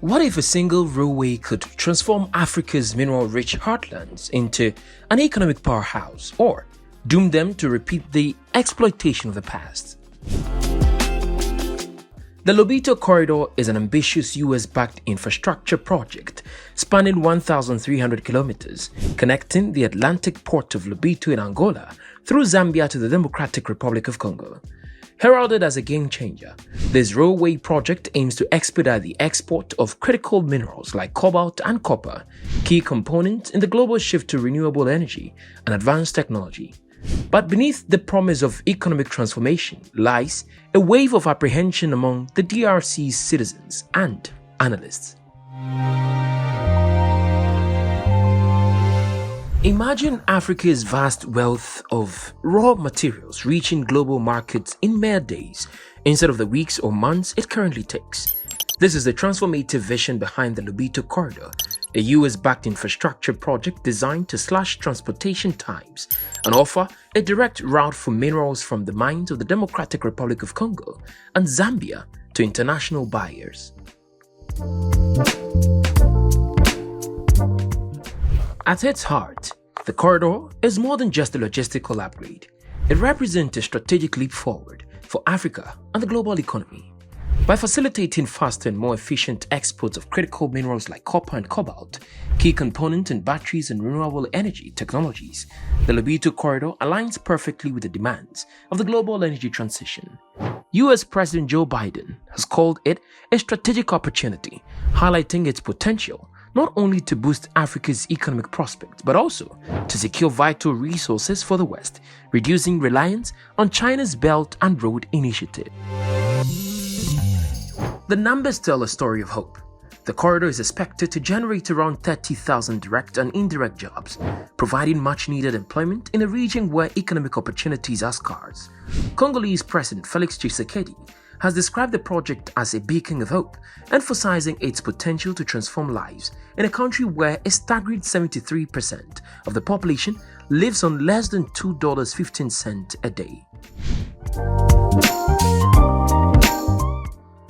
What if a single railway could transform Africa's mineral-rich heartlands into an economic powerhouse, or doom them to repeat the exploitation of the past? The Lobito Corridor is an ambitious US-backed infrastructure project spanning 1,300 kilometers, connecting the Atlantic Port of Lobito in Angola through Zambia to the Democratic Republic of Congo. Heralded as a game-changer, this railway project aims to expedite the export of critical minerals like cobalt and copper, key components in the global shift to renewable energy and advanced technology. But beneath the promise of economic transformation lies a wave of apprehension among the DRC's citizens and analysts. Imagine Africa's vast wealth of raw materials reaching global markets in mere days instead of the weeks or months it currently takes. This is the transformative vision behind the Lobito Corridor, a US-backed infrastructure project designed to slash transportation times and offer a direct route for minerals from the mines of the Democratic Republic of Congo and Zambia to international buyers. At its heart, the corridor is more than just a logistical upgrade. It represents a strategic leap forward for Africa and the global economy. By facilitating faster and more efficient exports of critical minerals like copper and cobalt, key components in batteries and renewable energy technologies, the Lobito Corridor aligns perfectly with the demands of the global energy transition. US President Joe Biden has called it a strategic opportunity, highlighting its potential not only to boost Africa's economic prospects, but also to secure vital resources for the West, reducing reliance on China's Belt and Road Initiative. The numbers tell a story of hope. The corridor is expected to generate around 30,000 direct and indirect jobs, providing much-needed employment in a region where economic opportunities are scarce. Congolese President Felix Tshisekedi has described the project as a beacon of hope, emphasizing its potential to transform lives in a country where a staggering 73% of the population lives on less than $2.15 a day.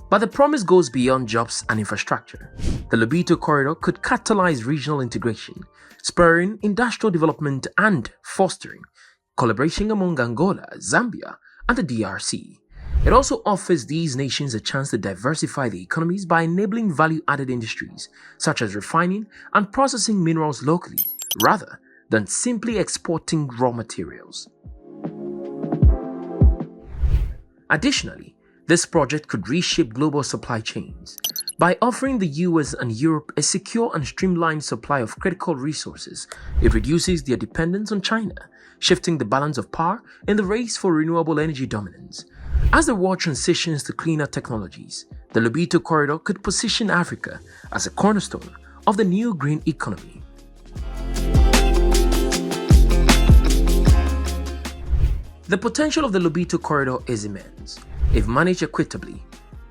But the promise goes beyond jobs and infrastructure. The Lobito Corridor could catalyze regional integration, spurring industrial development and fostering collaboration among Angola, Zambia, and the DRC. It also offers these nations a chance to diversify the economies by enabling value-added industries, such as refining and processing minerals locally, rather than simply exporting raw materials. Additionally, this project could reshape global supply chains. By offering the US and Europe a secure and streamlined supply of critical resources, it reduces their dependence on China, shifting the balance of power in the race for renewable energy dominance. As the world transitions to cleaner technologies, the Lobito Corridor could position Africa as a cornerstone of the new green economy. The potential of the Lobito Corridor is immense. If managed equitably,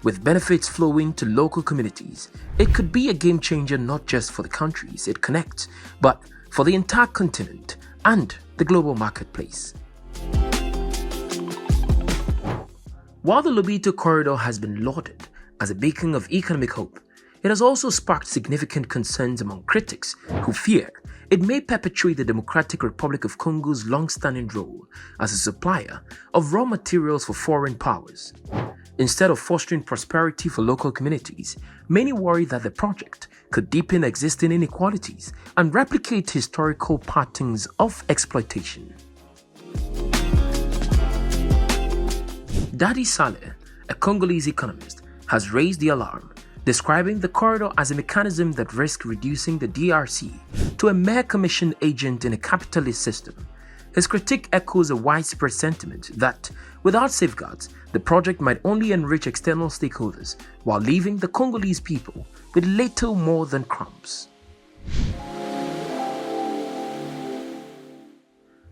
with benefits flowing to local communities, it could be a game changer not just for the countries it connects, but for the entire continent and the global marketplace. While the Lobito Corridor has been lauded as a beacon of economic hope, it has also sparked significant concerns among critics who fear it may perpetuate the Democratic Republic of Congo's long-standing role as a supplier of raw materials for foreign powers. Instead of fostering prosperity for local communities, many worry that the project could deepen existing inequalities and replicate historical patterns of exploitation. Dadi Saleh, a Congolese economist, has raised the alarm, describing the corridor as a mechanism that risks reducing the DRC to a mere commission agent in a capitalist system. His critique echoes a widespread sentiment that, without safeguards, the project might only enrich external stakeholders while leaving the Congolese people with little more than crumbs.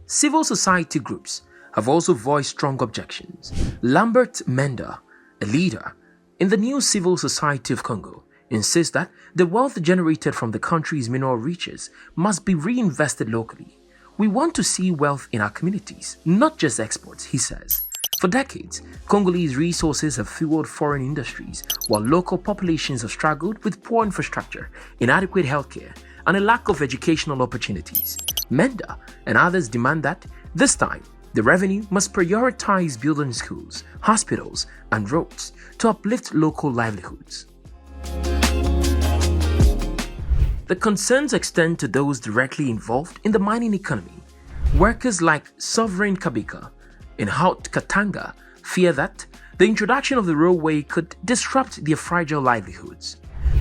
Civil society groups have also voiced strong objections. Lambert Menda, a leader in the new civil society of Congo, insists that the wealth generated from the country's mineral riches must be reinvested locally. We want to see wealth in our communities, not just exports, he says. For decades, Congolese resources have fueled foreign industries, while local populations have struggled with poor infrastructure, inadequate healthcare, and a lack of educational opportunities. Menda and others demand that, this time, the revenue must prioritize building schools, hospitals, and roads to uplift local livelihoods. The concerns extend to those directly involved in the mining economy. Workers like Sovereign Kabika in Haut-Katanga fear that the introduction of the railway could disrupt their fragile livelihoods.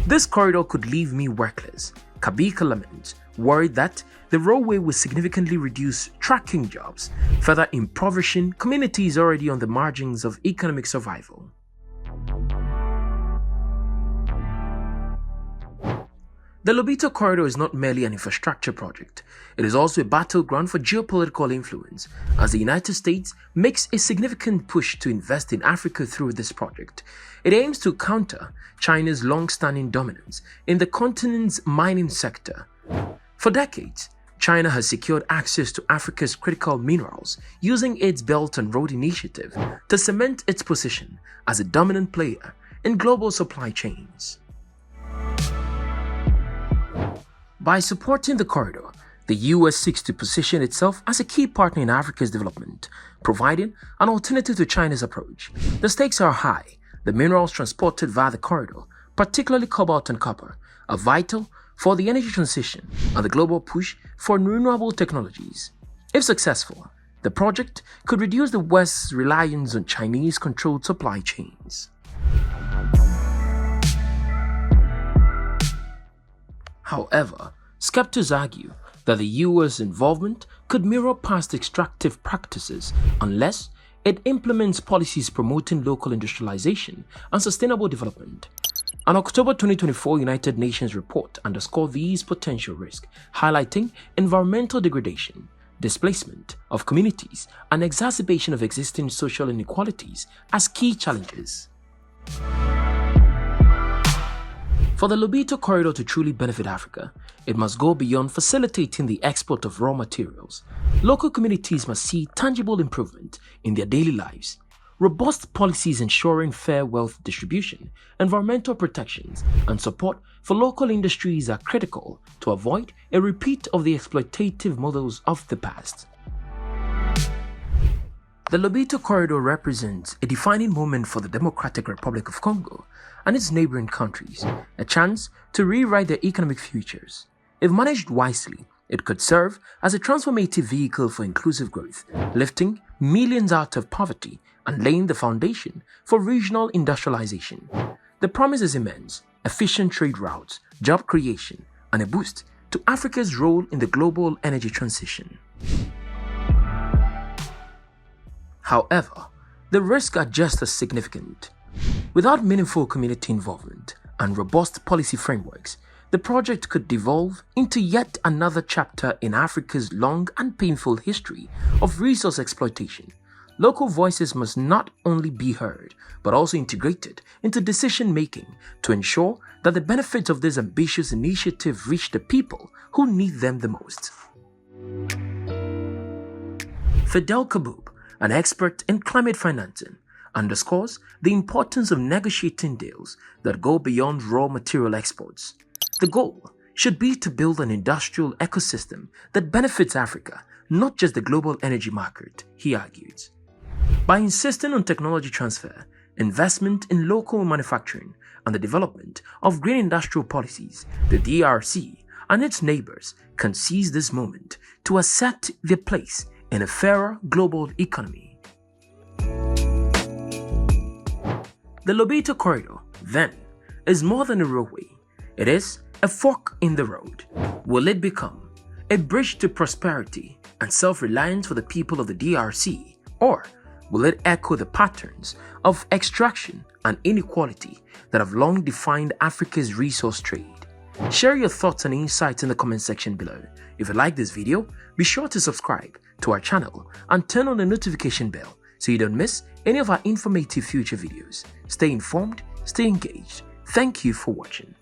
This corridor could leave me workless, Kabika laments, worried that the railway will significantly reduce trucking jobs, further impoverishing communities already on the margins of economic survival. The Lobito Corridor is not merely an infrastructure project, it is also a battleground for geopolitical influence, as the United States makes a significant push to invest in Africa through this project. It aims to counter China's long-standing dominance in the continent's mining sector. For decades, China has secured access to Africa's critical minerals using its Belt and Road Initiative to cement its position as a dominant player in global supply chains. By supporting the corridor, the US seeks to position itself as a key partner in Africa's development, providing an alternative to China's approach. The stakes are high. The minerals transported via the corridor, particularly cobalt and copper, are vital for the energy transition and the global push for renewable technologies. If successful, the project could reduce the West's reliance on Chinese-controlled supply chains. However, skeptics argue that the US involvement could mirror past extractive practices unless it implements policies promoting local industrialization and sustainable development. An October 2024 United Nations report underscored these potential risks, highlighting environmental degradation, displacement of communities, and exacerbation of existing social inequalities as key challenges. For the Lobito Corridor to truly benefit Africa, it must go beyond facilitating the export of raw materials. Local communities must see tangible improvement in their daily lives. Robust policies ensuring fair wealth distribution, environmental protections, and support for local industries are critical to avoid a repeat of the exploitative models of the past. The Lobito Corridor represents a defining moment for the Democratic Republic of Congo and its neighboring countries, a chance to rewrite their economic futures. If managed wisely, it could serve as a transformative vehicle for inclusive growth, lifting millions out of poverty and laying the foundation for regional industrialization. The promise is immense: efficient trade routes, job creation, and a boost to Africa's role in the global energy transition. However, the risks are just as significant. Without meaningful community involvement and robust policy frameworks, the project could devolve into yet another chapter in Africa's long and painful history of resource exploitation. Local voices must not only be heard, but also integrated into decision-making to ensure that the benefits of this ambitious initiative reach the people who need them the most. Fidel Kabub, an expert in climate financing, underscores the importance of negotiating deals that go beyond raw material exports. The goal should be to build an industrial ecosystem that benefits Africa, not just the global energy market, he argues. By insisting on technology transfer, investment in local manufacturing, and the development of green industrial policies, the DRC and its neighbors can seize this moment to assert their place in a fairer global economy. The Lobito Corridor, then, is more than a railway. It is a fork in the road. Will it become a bridge to prosperity and self-reliance for the people of the DRC, or will it echo the patterns of extraction and inequality that have long defined Africa's resource trade? Share your thoughts and insights in the comment section below. If you like this video, be sure to subscribe to our channel and turn on the notification bell so you don't miss any of our informative future videos. Stay informed, stay engaged. Thank you for watching.